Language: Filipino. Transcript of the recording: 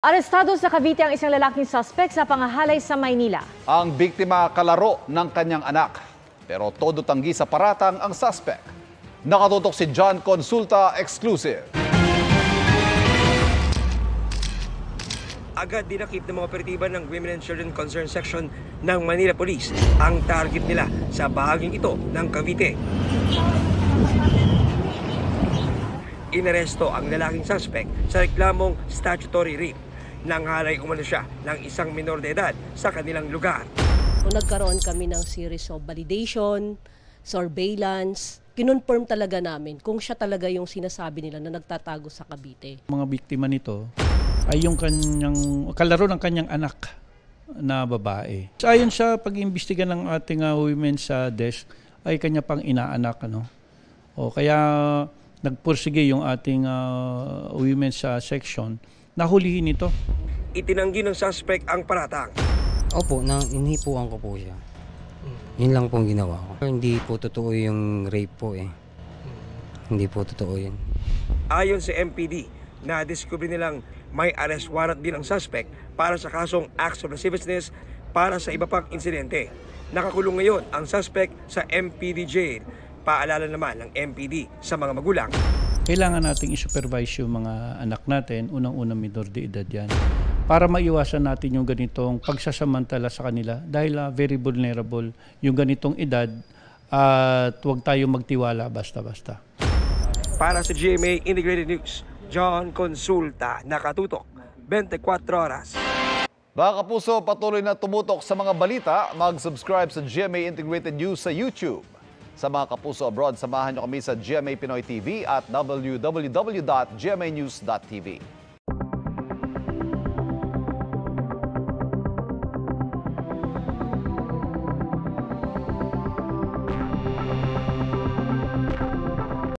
Arestado sa Cavite ang isang lalaking suspect sa pangahalay sa Maynila. Ang biktima kalaro ng kanyang anak. Pero todo tanggi sa paratang ang suspect. Nakatutok si John Consulta Exclusive. Agad dinakip ng mga operatiba ng Women and Children Concern Section ng Manila Police ang target nila sa bahaging ito ng Cavite. Inaresto ang lalaking suspect sa reklamong statutory rape. Nanghalay umano siya ng isang minor de edad sa kanilang lugar. Nagkaroon kami ng series of validation, surveillance. Kinonfirm talaga namin kung siya talaga yung sinasabi nila na nagtatago sa Cavite. Mga biktima nito ay yung kanyang kalaro ng kanyang anak na babae. Ayon sa pag-iimbestiga ng ating women's desk ay kanya pang inaanak. Kaya nagpursige yung ating women's section. Nahulihin ito. Itinanggi ng suspect ang paratang. Opo, inhipuan ko po siya. Yun lang pong ginawa ko. Hindi po totoo yung rape po eh. Hindi po totoo yun. Ayon sa MPD, na-discover nilang may arrest warrant din ang suspect para sa kasong acts of lasciviousness para sa iba pang insidente. Nakakulong ngayon ang suspect sa MPD jail. Paalala naman ng MPD sa mga magulang. Kailangan nating i-supervise yung mga anak natin, unang-unang minor de edad yan, para maiwasan natin yung ganitong pagsasamantala sa kanila dahil very vulnerable yung ganitong edad at huwag tayo magtiwala basta-basta. Para sa GMA Integrated News, John Consulta, nakatutok, 24 oras. Mga kapuso, patuloy na tumutok sa mga balita. Mag-subscribe sa GMA Integrated News sa YouTube. Sa mga kapuso abroad, samahan nyo kami sa GMA Pinoy TV at www.gmanews.tv.